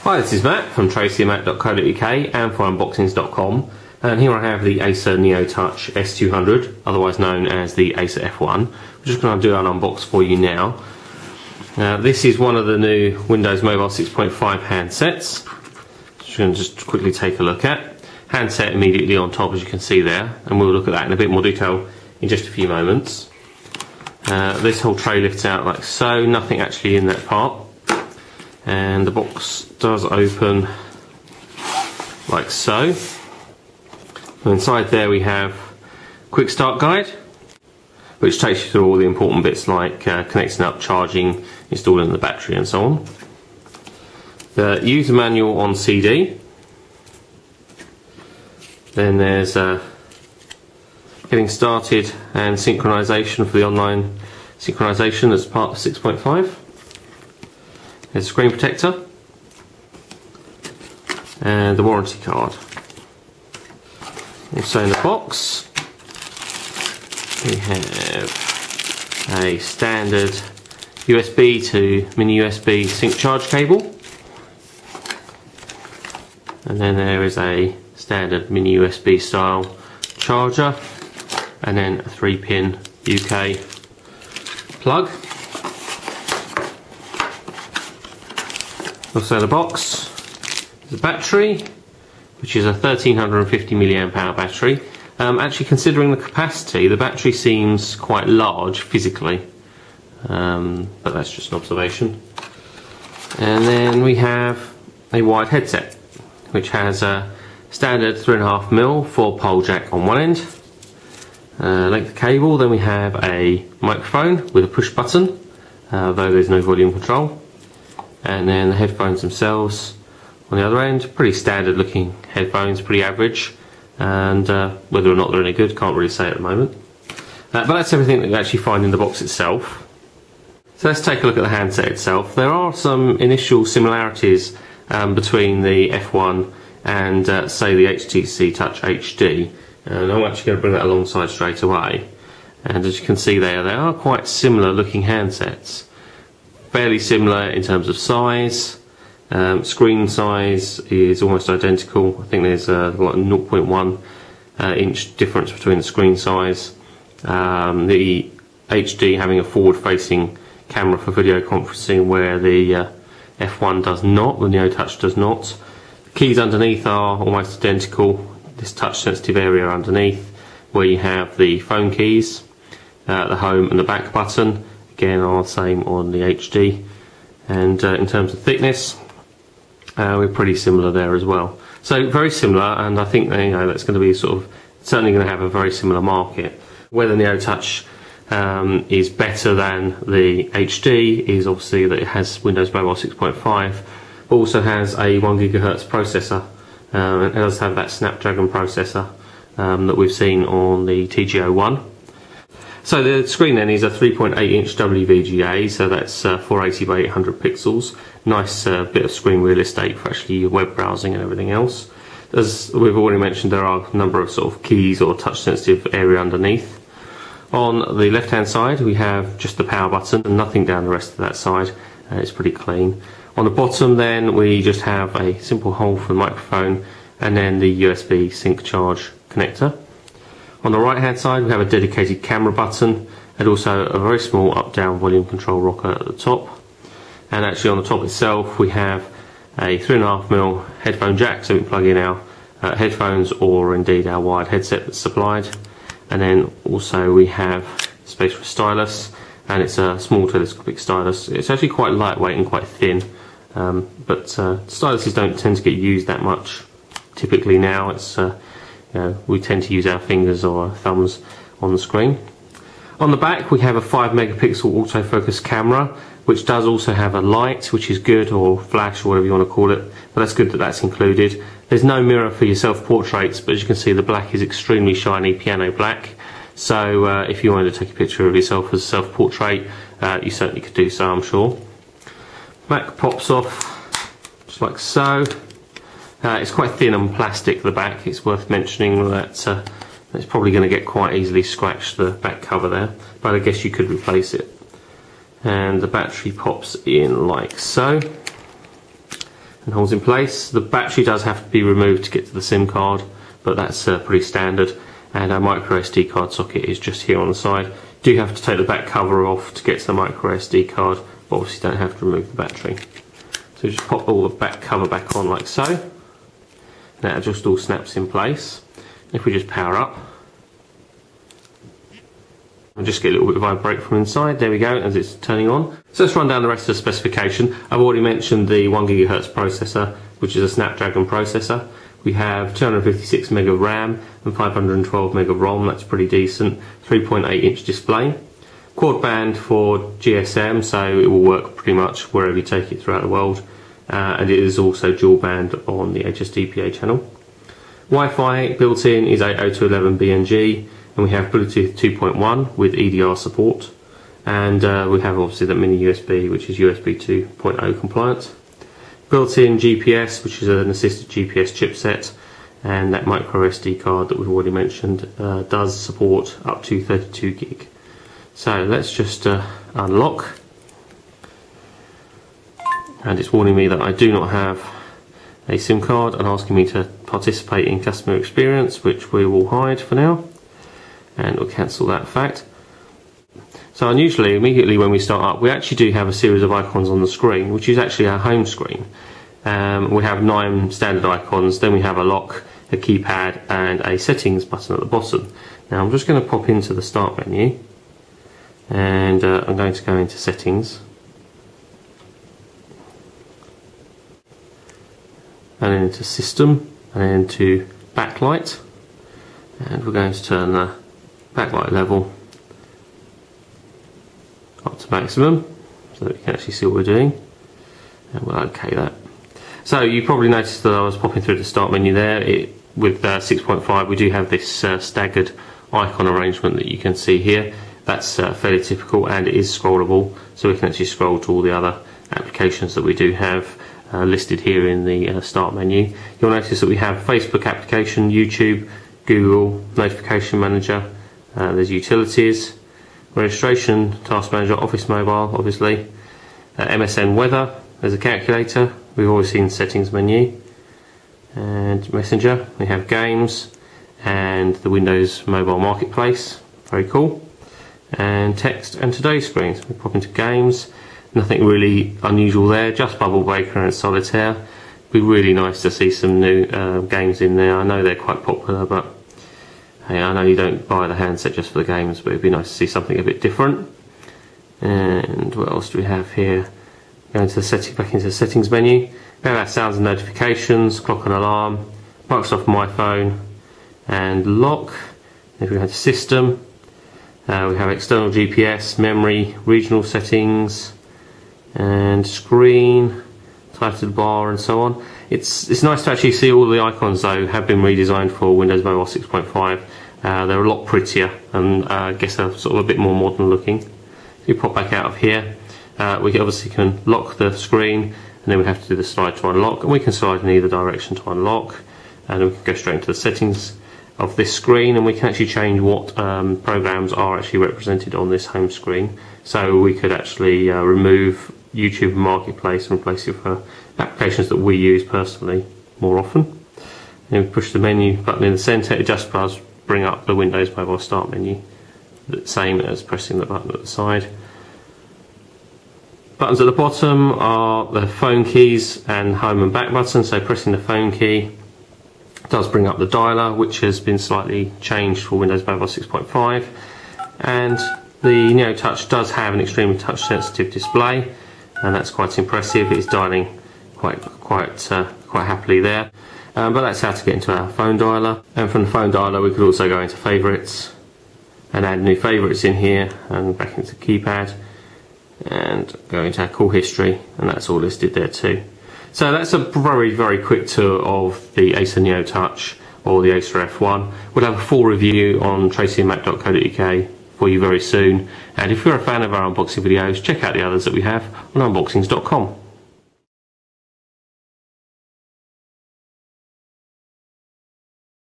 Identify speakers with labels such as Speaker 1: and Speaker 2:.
Speaker 1: Hi, this is Matt from tracyandmatt.co.uk and for unboxings.com, and here I have the Acer neoTouch S200, otherwise known as the Acer F1. We're just going to do an unbox for you now. This is one of the new Windows Mobile 6.5 handsets. Just going to quickly take a look at. Handset immediately on top, as you can see there, and we'll look at that in a bit more detail in just a few moments. This whole tray lifts out like so, nothing actually in that part. And the box does open like so. And inside there we have a quick start guide, which takes you through all the important bits like connecting up, charging, installing the battery and so on. The user manual on CD. Then there's getting started and synchronization for the online synchronization as part of 6.5. There's a screen protector and the warranty card. Also in the box we have a standard USB to mini USB sync charge cable, and then there is a standard mini USB style charger, and then a 3-pin UK plug. Also in the box is a battery, which is a 1350 mAh battery. Actually, considering the capacity, the battery seems quite large physically, but that's just an observation. And then we have a wired headset, which has a standard 3.5mm 4-pole jack on one end, length of cable. Then we have a microphone with a push button, though there's no volume control. And then the headphones themselves on the other end, pretty standard looking headphones, pretty average, and whether or not they're any good, can't really say at the moment. But that's everything that you actually find in the box itself. So let's take a look at the handset itself. There are some initial similarities between the F1 and say the HTC Touch HD, and I'm actually going to bring that alongside straight away. And as you can see there, they are quite similar looking handsets. Fairly similar in terms of size. Screen size is almost identical. I think there's a 0.1 inch difference between the screen size. The HD having a forward-facing camera for video conferencing, where the F1 does not, the neoTouch does not. The keys underneath are almost identical. This touch-sensitive area underneath, where you have the phone keys, the home and the back button, again are the same on the HD. And in terms of thickness, we're pretty similar there as well. So very similar, and I think that's going to be certainly going to have a very similar market. Where the neoTouch is better than the HD is obviously that it has Windows Mobile 6.5, but also has a 1 GHz processor. It does have that Snapdragon processor that we've seen on the TG01. So the screen then is a 3.8 inch WVGA, so that's 480 by 800 pixels. Nice bit of screen real estate for actually your web browsing and everything else. As we've already mentioned, there are a number of keys or touch sensitive area underneath. On the left hand side we have just the power button and nothing down the rest of that side. It's pretty clean. On the bottom then we just have a simple hole for the microphone and then the USB sync charge connector. On the right hand side we have a dedicated camera button and also a very small up-down volume control rocker at the top. And actually on the top itself we have a 3.5mm headphone jack, so we can plug in our headphones or indeed our wired headset that's supplied. And then also we have space for a stylus, and it's a small telescopic stylus. It's actually quite lightweight and quite thin, but styluses don't tend to get used that much typically now. It's we tend to use our fingers or our thumbs on the screen. On the back we have a 5 megapixel autofocus camera, which does also have a light, which is good, or flash, or whatever you want to call it, but that's good that that's included. There's no mirror for your self-portraits, but as you can see the black is extremely shiny, piano black, so if you wanted to take a picture of yourself as a self-portrait, you certainly could do so, I'm sure. Back pops off just like so. It's quite thin and plastic, the back. It's worth mentioning that it's probably going to get quite easily scratched, the back cover there, but I guess you could replace it. And the battery pops in like so. and holds in place. The battery does have to be removed to get to the SIM card, but that's pretty standard. And our micro SD card socket is just here on the side. Do have to take the back cover off to get to the micro SD card, but obviously don't have to remove the battery. So just pop all the back cover back on like so, and that just all snaps in place. If we just power up, we'll just get a little bit of vibrate from inside. There we go, as it's turning on. So let's run down the rest of the specification. I've already mentioned the 1 GHz processor, which is a Snapdragon processor. We have 256 meg of RAM and 512 meg of ROM. That's pretty decent. 3.8 inch display. Quad band for GSM, so it will work pretty much wherever you take it throughout the world. And it is also dual band on the HSDPA channel. Wi-Fi built in is 802.11bng. And we have Bluetooth 2.1 with EDR support, and we have obviously that mini USB, which is USB 2.0 compliant. Built-in GPS, which is an assisted GPS chipset, and that micro SD card that we've already mentioned does support up to 32 gig. So let's just unlock, and it's warning me that I do not have a SIM card and asking me to participate in customer experience, which we will hide for now. And we'll cancel that fact. So unusually, immediately when we start up, we actually do have a series of icons on the screen, which is actually our home screen. We have 9 standard icons, then we have a lock, a keypad, and a settings button at the bottom. Now I'm just going to pop into the start menu, and I'm going to go into settings, and then into system, and then into backlight, and we're going to turn the backlight level up to maximum so that we can actually see what we're doing, and we'll OK that. So you probably noticed that I was popping through the start menu there. With 6.5 we do have this staggered icon arrangement that you can see here. That's fairly typical, and it is scrollable, so we can actually scroll to all the other applications that we do have listed here in the start menu. You'll notice that we have Facebook application, YouTube, Google, Notification Manager, there's utilities, registration, task manager, office mobile obviously, MSN weather, there's a calculator, we've always seen settings menu, and messenger, we have games, and the Windows mobile marketplace, very cool, and text and today's screen. So we pop into games, nothing really unusual there, just Bubble Breaker and Solitaire. It'd be really nice to see some new games in there. I know they're quite popular, but hey, I know you don't buy the handset just for the games, but it'd be nice to see something a bit different. And what else do we have here? Going to the setting, back into the settings menu. We have our sounds and notifications, clock and alarm, Microsoft My Phone, and lock. If we go to system, we have external GPS, memory, regional settings, and screen, title bar, and so on. It's nice to actually see all the icons though have been redesigned for Windows Mobile 6.5. They're a lot prettier, and I guess they're sort of a bit more modern looking. If you pop back out of here, we obviously can lock the screen, and then we have to do the slide to unlock, and we can slide in either direction to unlock, and then we can go straight into the settings of this screen, and we can actually change what programs are actually represented on this home screen. So we could actually remove YouTube Marketplace and replace it for applications that we use personally more often. And we push the menu button in the centre, it just does bring up the Windows Mobile Start menu, the same as pressing the button at the side. Buttons at the bottom are the phone keys and home and back buttons, so pressing the phone key does bring up the dialer, which has been slightly changed for Windows Mobile 6.5, and the neoTouch does have an extremely touch sensitive display, and that's quite impressive. It's dialing quite happily there. But that's how to get into our phone dialer, and from the phone dialer we could also go into favourites and add new favourites in here, and back into keypad, and go into our call history, and that's all listed there too. So that's a very quick tour of the Acer neoTouch or the Acer F1. We'll have a full review on tracyandmac.co.uk for you very soon, and if you're a fan of our unboxing videos, check out the others that we have on unboxings.com.